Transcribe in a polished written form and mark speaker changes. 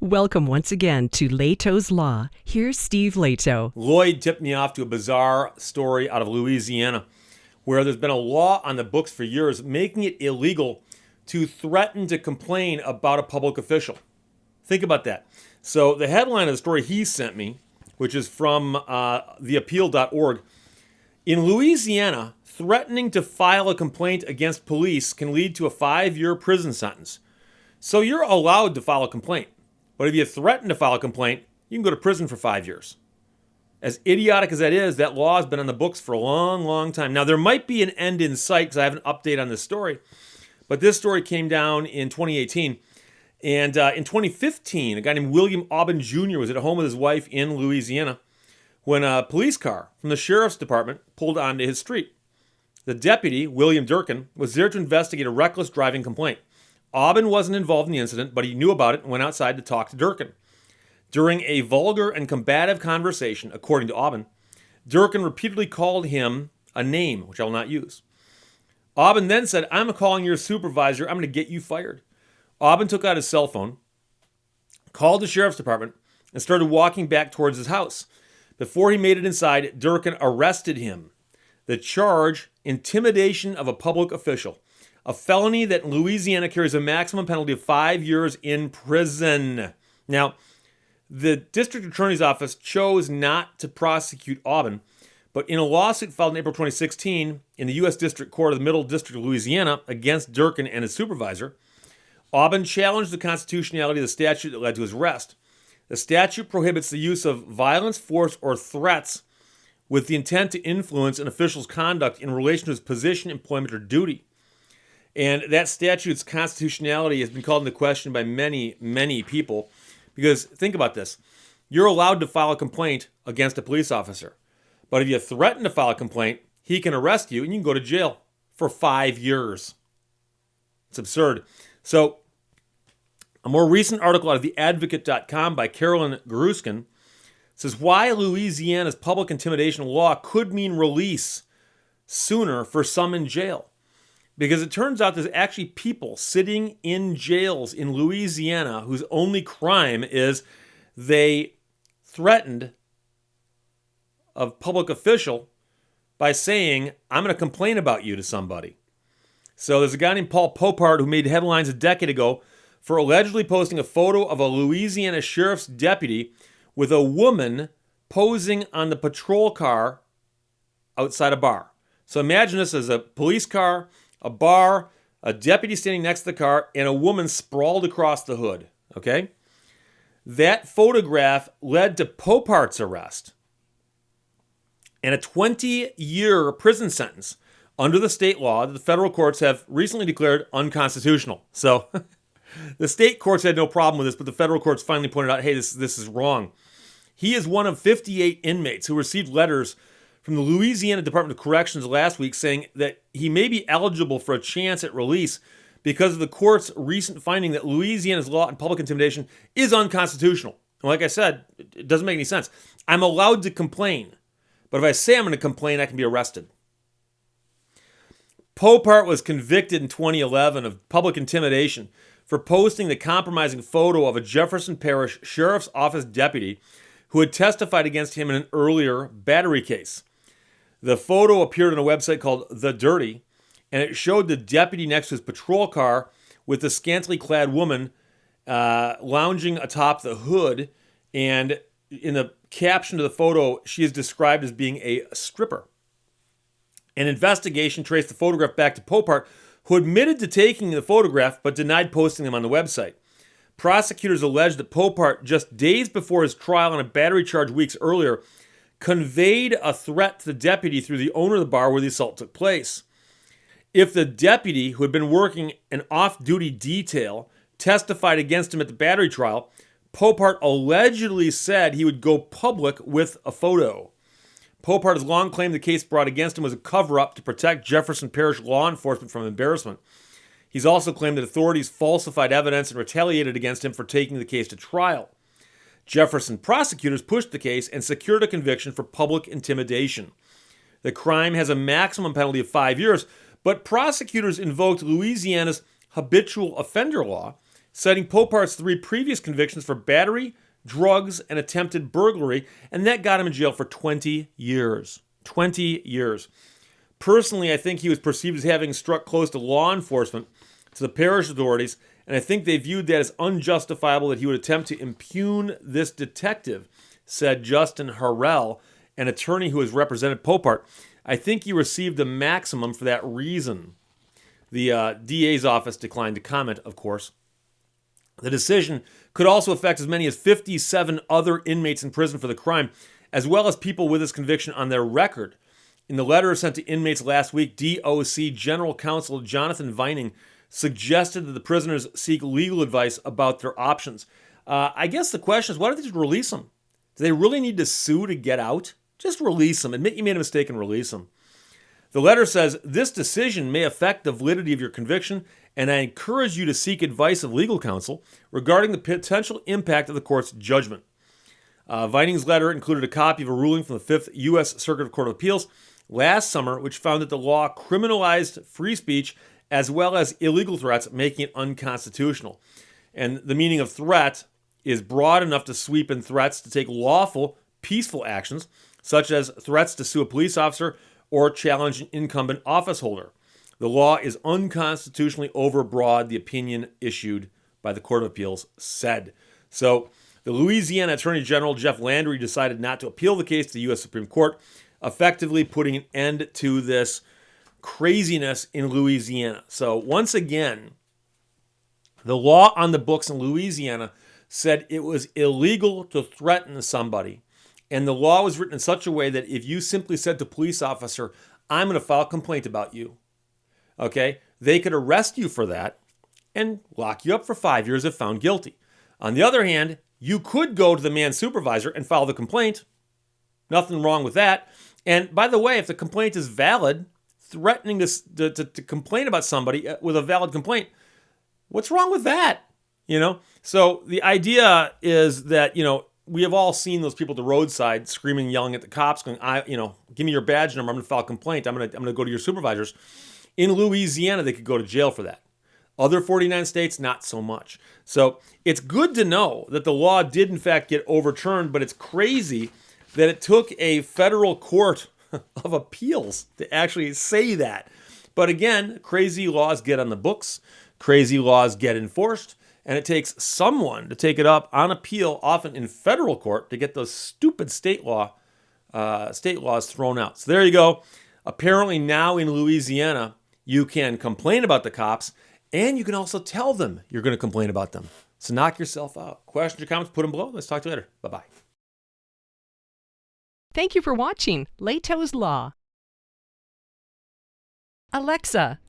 Speaker 1: Welcome once again to Lehto's Law. Here's Steve Lehto.
Speaker 2: Lloyd tipped me off to a bizarre story out of Louisiana where there's been a law on the books for years making it illegal to threaten to complain about a public official. Think about that. So the headline of the story he sent me, which is from theappeal.org, in Louisiana, threatening to file a complaint against police can lead to a 5-year prison sentence. So you're allowed to file a complaint. But if you threaten to file a complaint, you can go to prison for 5 years. As idiotic as that is, that law has been on the books for a long, long time. Now, there might be an end in sight because I have an update on this story. But this story came down in 2018. And in 2015, a guy named William Aubin Jr. was at home with his wife in Louisiana when a police car from the sheriff's department pulled onto his street. The deputy, William Durkin, was there to investigate a reckless driving complaint. Aubin wasn't involved in the incident, but he knew about it and went outside to talk to Durkin. During a vulgar and combative conversation, according to Aubin, Durkin repeatedly called him a name, which I will not use. Aubin then said, "I'm calling your supervisor. I'm going to get you fired." Aubin took out his cell phone, called the sheriff's department, and started walking back towards his house. Before he made it inside, Durkin arrested him. The charge, intimidation of a public official. A felony that in Louisiana carries a maximum penalty of 5 years in prison. Now, the district attorney's office chose not to prosecute Aubin, but in a lawsuit filed in April 2016 in the U.S. District Court of the Middle District of Louisiana against Durkin and his supervisor, Aubin challenged the constitutionality of the statute that led to his arrest. The statute prohibits the use of violence, force, or threats with the intent to influence an official's conduct in relation to his position, employment, or duty. And that statute's constitutionality has been called into question by many, many people. Because think about this. You're allowed to file a complaint against a police officer. But if you threaten to file a complaint, he can arrest you and you can go to jail for 5 years. It's absurd. So, a more recent article out of theadvocate.com by Carolyn Gruskin says why Louisiana's public intimidation law could mean release sooner for some in jail. Because it turns out there's actually people sitting in jails in Louisiana whose only crime is they threatened a public official by saying, "I'm going to complain about you" to somebody. So there's a guy named Paul Popart who made headlines a decade ago for allegedly posting a photo of a Louisiana sheriff's deputy with a woman posing on the patrol car outside a bar. So imagine this as a police car, a bar, a deputy standing next to the car, and a woman sprawled across the hood, okay? That photograph led to Popart's arrest and a 20-year prison sentence under the state law that the federal courts have recently declared unconstitutional. So the state courts had no problem with this, but the federal courts finally pointed out, hey, this is wrong. He is one of 58 inmates who received letters from the Louisiana Department of Corrections last week saying that he may be eligible for a chance at release because of the court's recent finding that Louisiana's law on public intimidation is unconstitutional. And like I said, it doesn't make any sense. I'm allowed to complain, but if I say I'm going to complain, I can be arrested. Popart was convicted in 2011 of public intimidation for posting the compromising photo of a Jefferson Parish Sheriff's Office deputy who had testified against him in an earlier battery case. The photo appeared on a website called The Dirty, and it showed the deputy next to his patrol car with the scantily clad woman lounging atop the hood. And in the caption to the photo, she is described as being a stripper. An investigation traced the photograph back to Popart, who admitted to taking the photograph but denied posting them on the website. Prosecutors alleged that Popart, just days before his trial on a battery charge weeks earlier, conveyed a threat to the deputy through the owner of the bar where the assault took place. If the deputy, who had been working an off-duty detail, testified against him at the battery trial, Popart allegedly said he would go public with a photo. Popart has long claimed the case brought against him was a cover-up to protect Jefferson Parish law enforcement from embarrassment. He's also claimed that authorities falsified evidence and retaliated against him for taking the case to trial. Jefferson prosecutors pushed the case and secured a conviction for public intimidation. The crime has a maximum penalty of 5 years, but prosecutors invoked Louisiana's habitual offender law, citing Popart's 3 previous convictions for battery, drugs, and attempted burglary, and that got him in jail for 20 years. 20 years. Personally, I think he was perceived as having struck close to law enforcement, to the parish authorities, and I think they viewed that as unjustifiable that he would attempt to impugn this detective, said Justin Harrell, an attorney who has represented Popart. I think he received the maximum for that reason. The DA's office declined to comment, of course. The decision could also affect as many as 57 other inmates in prison for the crime, as well as people with this conviction on their record. In the letter sent to inmates last week, DOC General Counsel Jonathan Vining suggested that the prisoners seek legal advice about their options. I guess the question is, why don't they just release them? Do they really need to sue to get out? Just release them. Admit you made a mistake and release them. The letter says, this decision may affect the validity of your conviction, and I encourage you to seek advice of legal counsel regarding the potential impact of the court's judgment. Vining's letter included a copy of a ruling from the 5th U.S. Circuit Court of Appeals last summer, which found that the law criminalized free speech as well as illegal threats, making it unconstitutional. And the meaning of threat is broad enough to sweep in threats to take lawful, peaceful actions, such as threats to sue a police officer or challenge an incumbent office holder. The law is unconstitutionally overbroad, the opinion issued by the Court of Appeals said. So the Louisiana Attorney General, Jeff Landry, decided not to appeal the case to the U.S. Supreme Court, effectively putting an end to this craziness in Louisiana. So once again, the law on the books in Louisiana said it was illegal to threaten somebody. And the law was written in such a way that if you simply said to a police officer, I'm going to file a complaint about you, okay, they could arrest you for that and lock you up for 5 years if found guilty. On the other hand, you could go to the man's supervisor and file the complaint. Nothing wrong with that. And by the way, if the complaint is valid, threatening to complain about somebody with a valid complaint, what's wrong with that? So the idea is that, we have all seen those people at the roadside screaming, yelling at the cops, going, give me your badge number. I'm going to file a complaint. I'm going to go to your supervisors. In Louisiana, they could go to jail for that. Other 49 states, not so much. So it's good to know that the law did, in fact, get overturned, but it's crazy that it took a federal court of appeals to actually say that. But again, crazy laws get on the books, crazy laws get enforced, and it takes someone to take it up on appeal, often in federal court, to get those stupid state laws thrown out. So there you go. Apparently now in Louisiana, you can complain about the cops, and you can also tell them you're going to complain about them. So knock yourself out. Questions or comments, put them below. Let's talk to you later. Bye-bye.
Speaker 1: Thank you for watching Lehto's Law. Alexa,